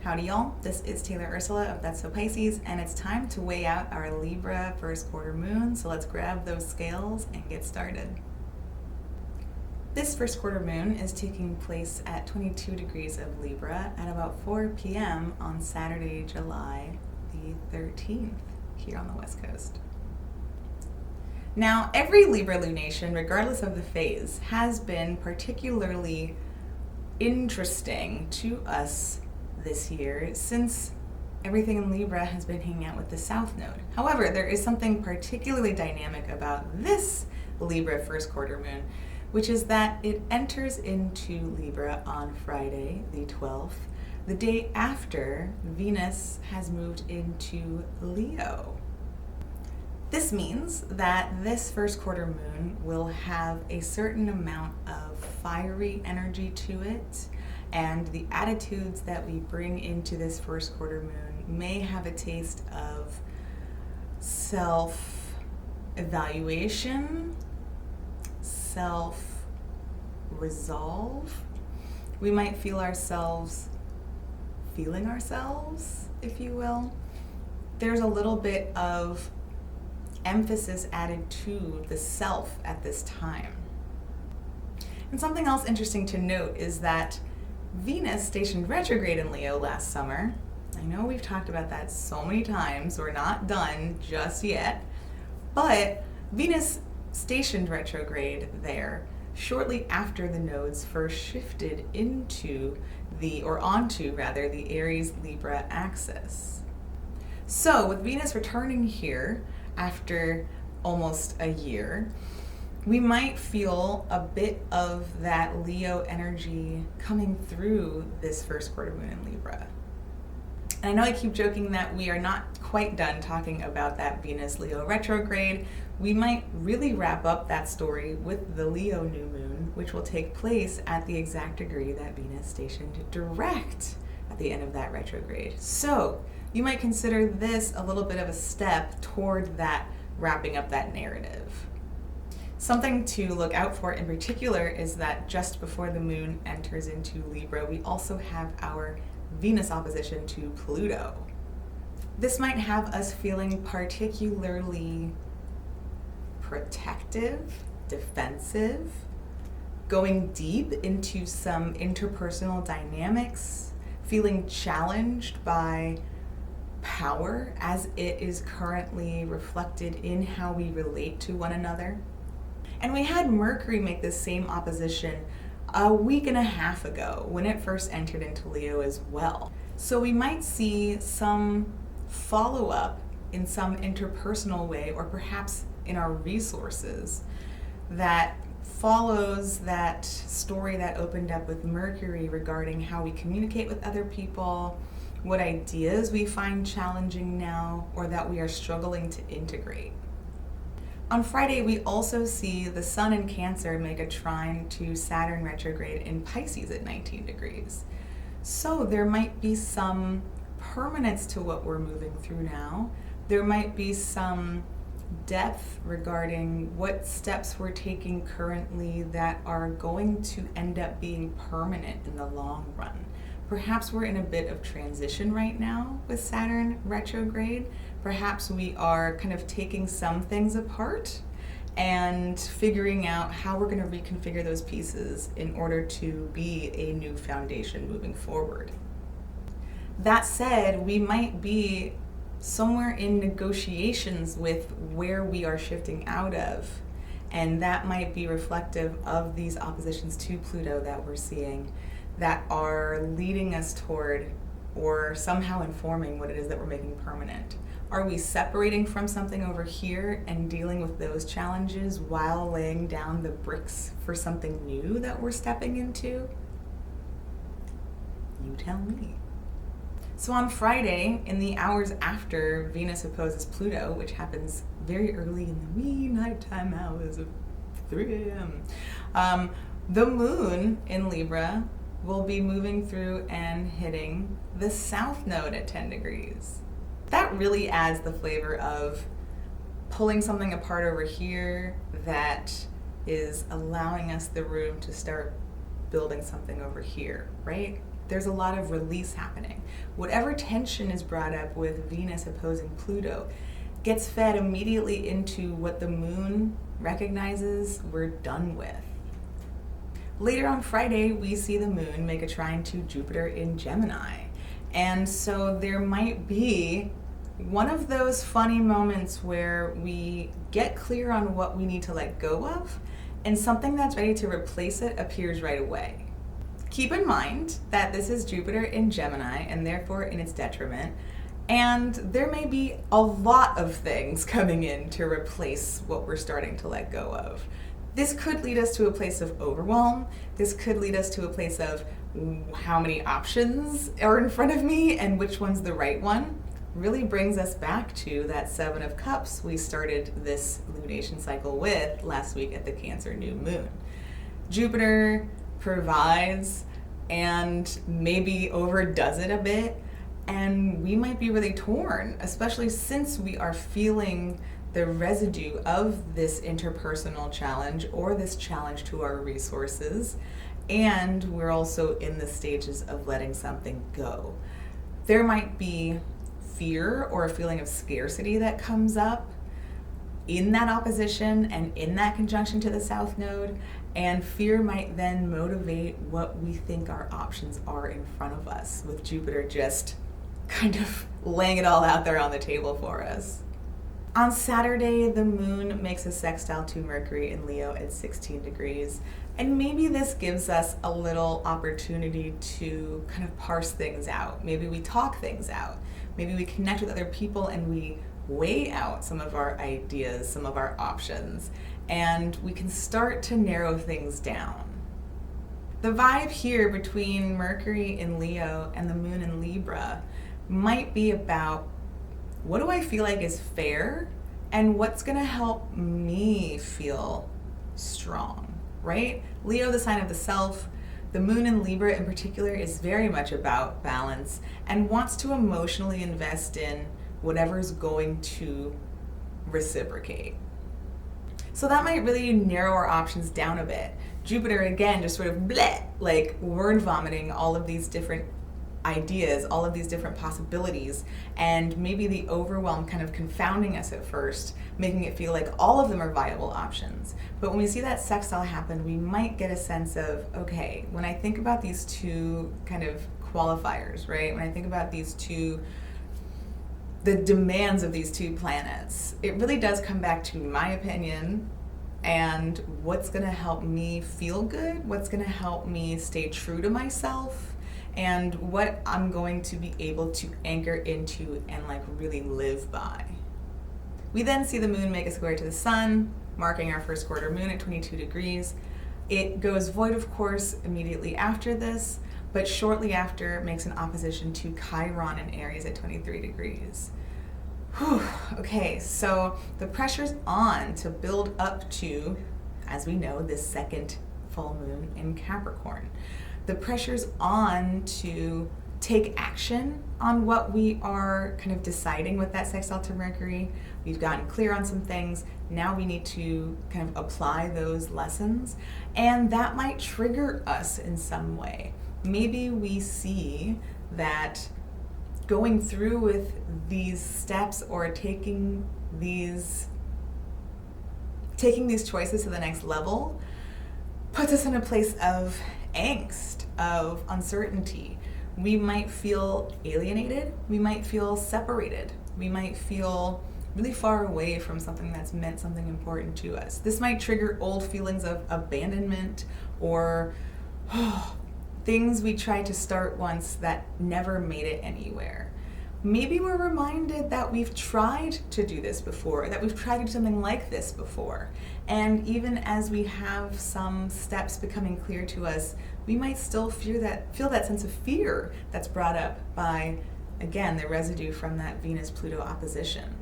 Howdy y'all, this is Taylor Ursula of That's So Pisces, and it's time to weigh out our Libra first quarter moon, so let's grab those scales and get started. This first quarter moon is taking place at 22 degrees of Libra at about 4 p.m. on Saturday, July the 13th here on the West Coast. Now, every Libra lunation, regardless of the phase, has been particularly interesting to us this year since everything in Libra has been hanging out with the South Node. However, there is something particularly dynamic about this Libra first quarter moon, which is that it enters into Libra on Friday, the 12th, the day after Venus has moved into Leo. This means that this first quarter moon will have a certain amount of fiery energy to it, and the attitudes that we bring into this first quarter moon may have a taste of self-evaluation, self-resolve. We might feel ourselves feeling ourselves, if you will. There's a little bit of emphasis added to the self at this time. And something else interesting to note is that Venus stationed retrograde in Leo last summer. I know we've talked about that so many times, we're not done just yet, but Venus stationed retrograde there shortly after the nodes first shifted onto the Aries Libra axis. So with Venus returning here after almost a year, we might feel a bit of that Leo energy coming through this first quarter moon in Libra. And I know I keep joking that we are not quite done talking about that Venus Leo retrograde. We might really wrap up that story with the Leo new moon, which will take place at the exact degree that Venus stationed direct at the end of that retrograde. So you might consider this a little bit of a step toward that wrapping up that narrative. Something to look out for in particular is that just before the moon enters into Libra, we also have our Venus opposition to Pluto. This might have us feeling particularly protective, defensive, going deep into some interpersonal dynamics, feeling challenged by power as it is currently reflected in how we relate to one another. And we had Mercury make this same opposition a week and a half ago when it first entered into Leo as well. So we might see some follow-up in some interpersonal way, or perhaps in our resources, that follows that story that opened up with Mercury regarding how we communicate with other people, what ideas we find challenging now, or that we are struggling to integrate. On Friday, we also see the Sun in Cancer make a trine to Saturn retrograde in Pisces at 19 degrees. So there might be some permanence to what we're moving through now. There might be some depth regarding what steps we're taking currently that are going to end up being permanent in the long run. Perhaps we're in a bit of transition right now with Saturn retrograde. Perhaps we are kind of taking some things apart and figuring out how we're going to reconfigure those pieces in order to be a new foundation moving forward. That said, we might be somewhere in negotiations with where we are shifting out of, and that might be reflective of these oppositions to Pluto that we're seeing that are leading us toward or somehow informing what it is that we're making permanent. Are we separating from something over here and dealing with those challenges while laying down the bricks for something new that we're stepping into? You tell me. So on Friday, in the hours after Venus opposes Pluto, which happens very early in the wee nighttime hours of 3 a.m., the moon in Libra will be moving through and hitting the South Node at 10 degrees. That really adds the flavor of pulling something apart over here that is allowing us the room to start building something over here, right? There's a lot of release happening. Whatever tension is brought up with Venus opposing Pluto gets fed immediately into what the moon recognizes we're done with. Later on Friday, we see the moon make a trine to Jupiter in Gemini. And so there might be one of those funny moments where we get clear on what we need to let go of, and something that's ready to replace it appears right away. Keep in mind that this is Jupiter in Gemini, and therefore in its detriment, and there may be a lot of things coming in to replace what we're starting to let go of. This could lead us to a place of overwhelm. This could lead us to a place of how many options are in front of me and which one's the right one. Really brings us back to that Seven of Cups we started this lunation cycle with last week at the Cancer new moon. Jupiter provides and maybe overdoes it a bit, and we might be really torn, especially since we are feeling the residue of this interpersonal challenge or this challenge to our resources, and we're also in the stages of letting something go. There might be fear or a feeling of scarcity that comes up in that opposition and in that conjunction to the South Node, and fear might then motivate what we think our options are in front of us, with Jupiter just kind of laying it all out there on the table for us. On Saturday, the moon makes a sextile to Mercury in Leo at 16 degrees, and maybe this gives us a little opportunity to kind of parse things out. Maybe we talk things out. Maybe we connect with other people and we weigh out some of our ideas, some of our options, and we can start to narrow things down. The vibe here between Mercury in Leo and the moon in Libra might be about, what do I feel like is fair and what's gonna help me feel strong, right? Leo, the sign of the self. The moon in Libra in particular is very much about balance and wants to emotionally invest in whatever's going to reciprocate. So that might really narrow our options down a bit. Jupiter, again, just sort of bleh, like word vomiting all of these different ideas, all of these different possibilities, and maybe the overwhelm kind of confounding us at first, making it feel like all of them are viable options. But when we see that sextile happen, we might get a sense of, okay, when I think about these two kind of qualifiers, right? When I think about these two, the demands of these two planets, it really does come back to my opinion and what's gonna help me feel good, what's gonna help me stay true to myself, and what I'm going to be able to anchor into and like really live by. We then see the moon make a square to the sun, marking our first quarter moon at 22 degrees. It goes void, of course, immediately after this, but shortly after makes an opposition to Chiron in Aries at 23 degrees. Whew. Okay, so the pressure's on to build up to, as we know, this second full moon in Capricorn. The pressure's on to take action on what we are kind of deciding with that sextile to Mercury. We've gotten clear on some things. Now we need to kind of apply those lessons, and that might trigger us in some way. Maybe we see that going through with these steps or taking these choices to the next level puts us in a place of angst, of uncertainty. We might feel alienated, we might feel separated, we might feel really far away from something that's meant something important to us. This might trigger old feelings of abandonment or things we tried to start once that never made it anywhere. Maybe we're reminded that we've tried to do this before, that we've tried to do something like this before. And even as we have some steps becoming clear to us, we might still feel that sense of fear that's brought up by, again, the residue from that Venus-Pluto opposition.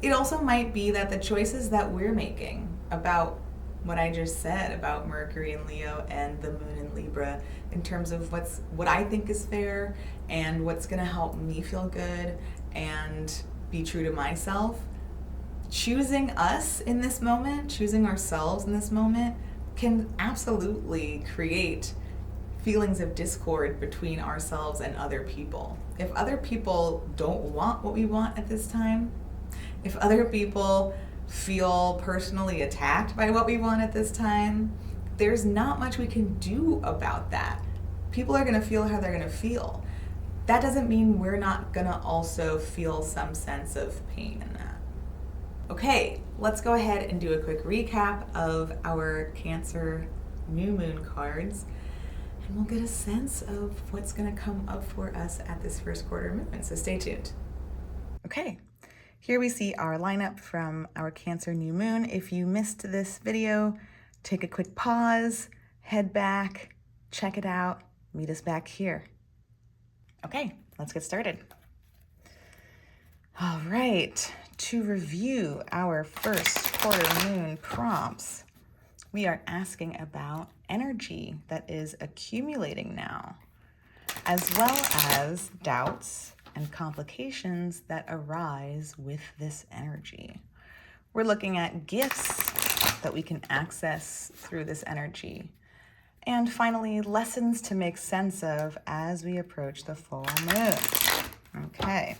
It also might be that the choices that we're making about what I just said about Mercury in Leo and the moon in Libra, in terms of what I think is fair and what's gonna help me feel good and be true to myself, choosing us in this moment, choosing ourselves in this moment, can absolutely create feelings of discord between ourselves and other people. If other people don't want what we want at this time, if other people feel personally attacked by what we want at this time, there's not much we can do about that. People are going to feel how they're going to feel. That doesn't mean we're not going to also feel some sense of pain in that. Okay, let's go ahead and do a quick recap of our Cancer new moon cards, and we'll get a sense of what's going to come up for us at this first quarter moon. So stay tuned. Okay, here we see our lineup from our Cancer new moon. If you missed this video, take a quick pause, head back, check it out, meet us back here. Okay, let's get started. All right, to review our first quarter moon prompts, we are asking about energy that is accumulating now, as well as doubts and complications that arise with this energy. We're looking at gifts that we can access through this energy. And finally, lessons to make sense of as we approach the full moon. Okay,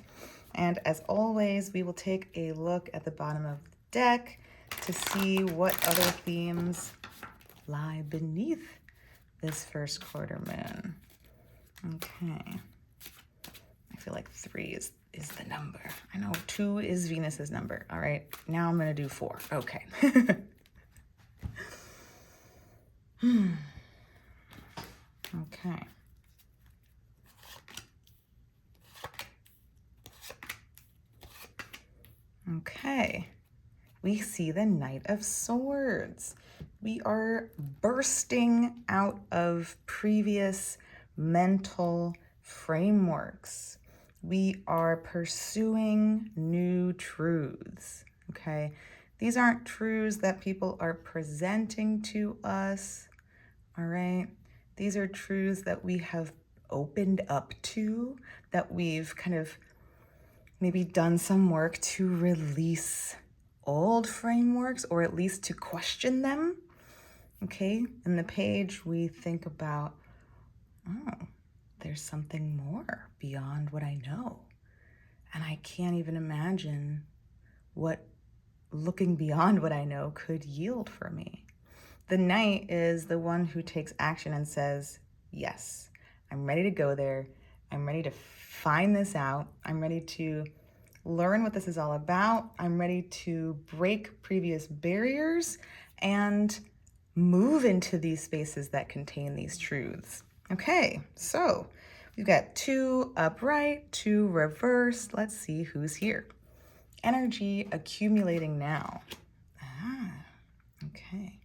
and as always, we will take a look at the bottom of the deck to see what other themes lie beneath this first quarter moon. Okay, I feel like 3 is the number. I know 2 is Venus's number. All right, now I'm gonna do 4. Okay. Okay. Okay, we see the Knight of Swords. We are bursting out of previous mental frameworks. We are pursuing new truths, okay? These aren't truths that people are presenting to us, all right? These are truths that we have opened up to, that we've kind of maybe done some work to release old frameworks, or at least to question them, okay? In the page, we think about, oh, there's something more beyond what I know. And I can't even imagine what looking beyond what I know could yield for me. The Knight is the one who takes action and says, yes, I'm ready to go there. I'm ready to find this out. I'm ready to learn what this is all about. I'm ready to break previous barriers and move into these spaces that contain these truths. Okay, so we've got 2 upright, 2 reverse. Let's see who's here. Energy accumulating now. Okay.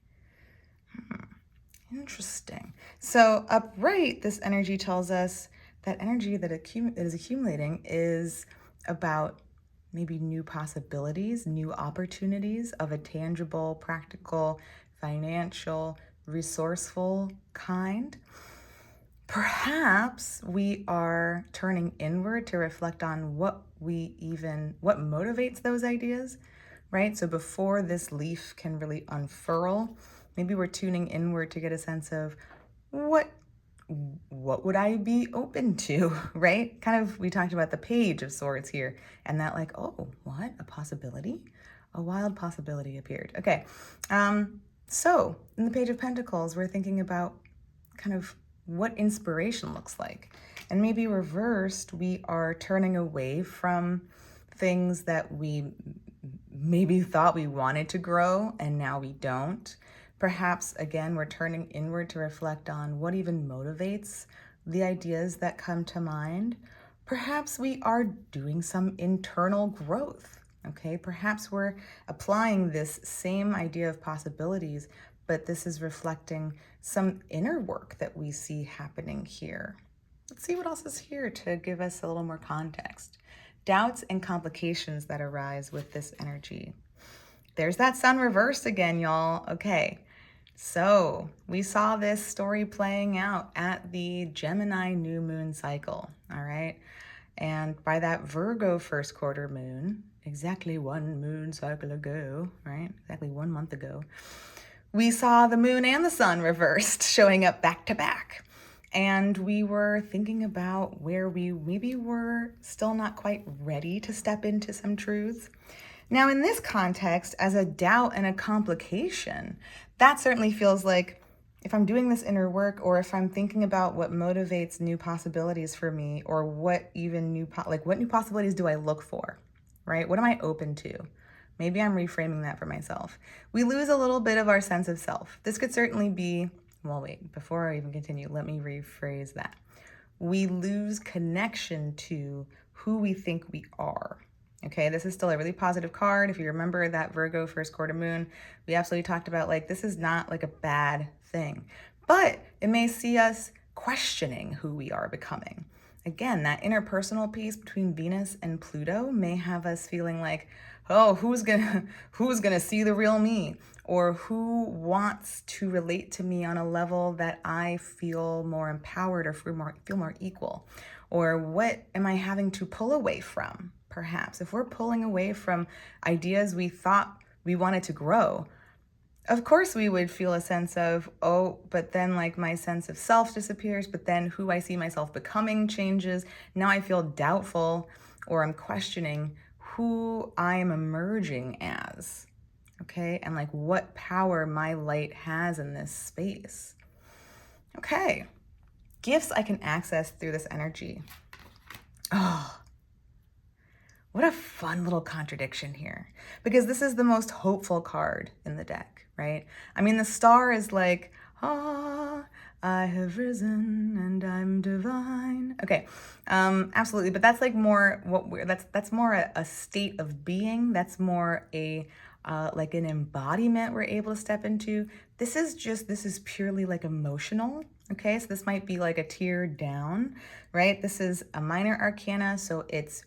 Interesting. So upright, this energy tells us that energy that is accumulating is about maybe new possibilities, new opportunities of a tangible, practical, financial, resourceful kind. Perhaps we are turning inward to reflect on what motivates those ideas, right? So before this leaf can really unfurl, maybe we're tuning inward to get a sense of what would I be open to, right? Kind of, we talked about the Page of Swords here, and that like, oh, what? A possibility? A wild possibility appeared. Okay, so in the Page of Pentacles, we're thinking about kind of what inspiration looks like. And maybe reversed, we are turning away from things that we maybe thought we wanted to grow and now we don't. Perhaps, again, we're turning inward to reflect on what even motivates the ideas that come to mind. Perhaps we are doing some internal growth, okay? Perhaps we're applying this same idea of possibilities, but this is reflecting some inner work that we see happening here. Let's see what else is here to give us a little more context. Doubts and complications that arise with this energy. There's that Sun reversed again, y'all. Okay, so we saw this story playing out at the Gemini new moon cycle, all right? And by that Virgo first quarter moon, exactly 1 moon cycle ago, right? Exactly 1 month ago, we saw the moon and the sun reversed, showing up back to back. And we were thinking about where we maybe were still not quite ready to step into some truths. Now, in this context, as a doubt and a complication, that certainly feels like if I'm doing this inner work, or if I'm thinking about what motivates new possibilities for me, or what even what new possibilities do I look for, right? What am I open to? Maybe I'm reframing that for myself. We lose a little bit of our sense of self. This could certainly be, well, wait, before I even continue, let me rephrase that. We lose connection to who we think we are. Okay, this is still a really positive card. If you remember that Virgo first quarter moon, we absolutely talked about like this is not like a bad thing, but it may see us questioning who we are becoming. Again, that interpersonal piece between Venus and Pluto may have us feeling like, oh, who's gonna see the real me? Or who wants to relate to me on a level that I feel more empowered or feel more equal? Or what am I having to pull away from? Perhaps if we're pulling away from ideas we thought we wanted to grow, of course we would feel a sense of, oh, but then like my sense of self disappears, but then who I see myself becoming changes. Now I feel doubtful, or I'm questioning who I am emerging as. Okay, and like what power my light has in this space. Okay, gifts I can access through this energy. Oh, what a fun little contradiction here, because this is the most hopeful card in the deck, right? I mean, the star is like, ah, I have risen and I'm divine. Okay, absolutely, but that's like more that's more a state of being. That's more a like an embodiment we're able to step into. This is purely like emotional. Okay, so this might be like a tear down, right? This is a minor arcana, so it's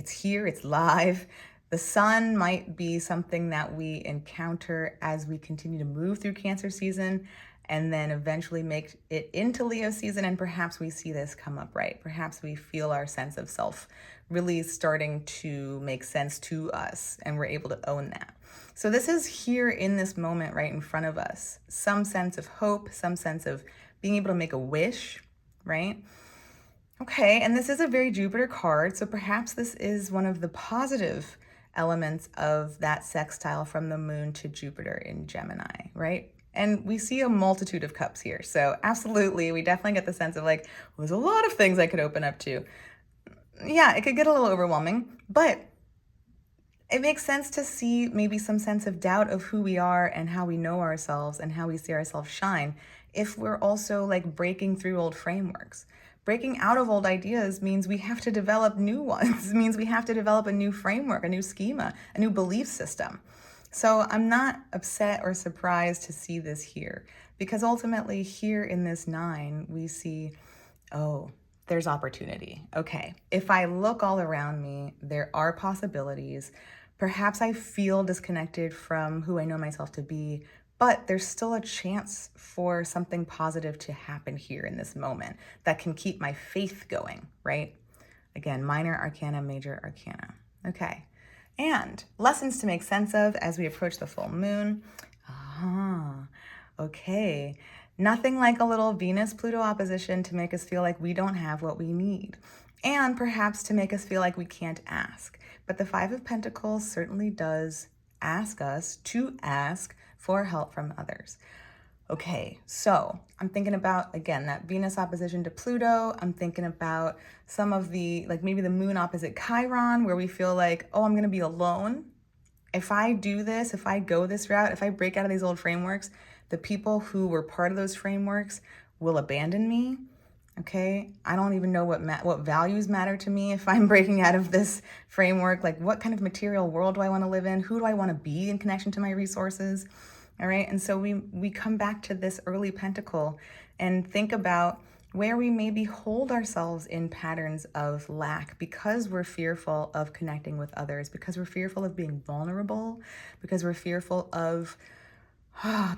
here, it's live. The sun might be something that we encounter as we continue to move through Cancer season and then eventually make it into Leo season, and perhaps we see this come up, right? Perhaps we feel our sense of self really starting to make sense to us and we're able to own that. So this is here in this moment right in front of us. Some sense of hope, some sense of being able to make a wish, right? Okay, and this is a very Jupiter card, so perhaps this is one of the positive elements of that sextile from the moon to Jupiter in Gemini, right? And we see a multitude of cups here, so absolutely, we definitely get the sense of like, well, there's a lot of things I could open up to. Yeah, it could get a little overwhelming, but it makes sense to see maybe some sense of doubt of who we are and how we know ourselves and how we see ourselves shine if we're also like breaking through old frameworks. Breaking out of old ideas means we have to develop new ones. It means we have to develop a new framework, a new schema, a new belief system. So I'm not upset or surprised to see this here, because ultimately here in this 9, we see, oh, there's opportunity. Okay, if I look all around me, there are possibilities. Perhaps I feel disconnected from who I know myself to be, but there's still a chance for something positive to happen here in this moment that can keep my faith going, right? Again, minor arcana, major arcana. Okay, and lessons to make sense of as we approach the full moon. Okay. Nothing like a little Venus-Pluto opposition to make us feel like we don't have what we need, and perhaps to make us feel like we can't ask. But the Five of Pentacles certainly does ask us to ask for help from others. Okay, so I'm thinking about, again, that Venus opposition to Pluto. I'm thinking about some of the, like maybe the moon opposite Chiron, where we feel like, oh, I'm going to be alone. If I do this, if I go this route, if I break out of these old frameworks, the people who were part of those frameworks will abandon me. Okay, I don't even know what values matter to me if I'm breaking out of this framework. Like, what kind of material world do I want to live in? Who do I want to be in connection to my resources? All right, and so we come back to this early pentacle and think about where we maybe hold ourselves in patterns of lack because we're fearful of connecting with others, because we're fearful of being vulnerable, because we're fearful of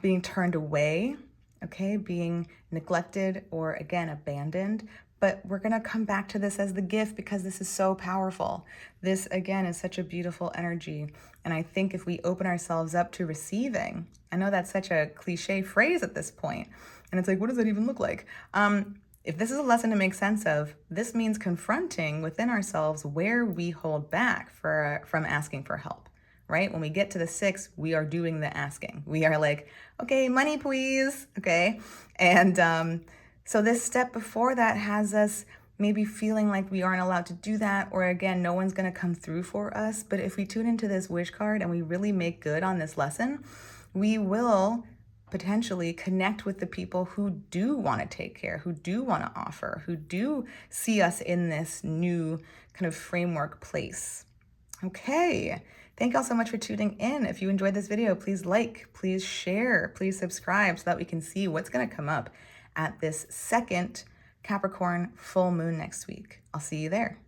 being turned away, okay, being neglected or, again, abandoned. But we're going to come back to this as the gift because this is so powerful. This, again, is such a beautiful energy. And I think if we open ourselves up to receiving, I know that's such a cliche phrase at this point, and it's like, what does that even look like? If this is a lesson to make sense of, this means confronting within ourselves where we hold back from asking for help, right? When we get to the 6, we are doing the asking. We are like, okay, money, please. Okay. And so this step before that has us maybe feeling like we aren't allowed to do that, or again, no one's going to come through for us. But if we tune into this wish card and we really make good on this lesson, we will potentially connect with the people who do want to take care, who do want to offer, who do see us in this new kind of framework place. Okay. Thank y'all so much for tuning in. If you enjoyed this video, please like, please share, please subscribe so that we can see what's going to come up at this second Capricorn full moon next week. I'll see you there.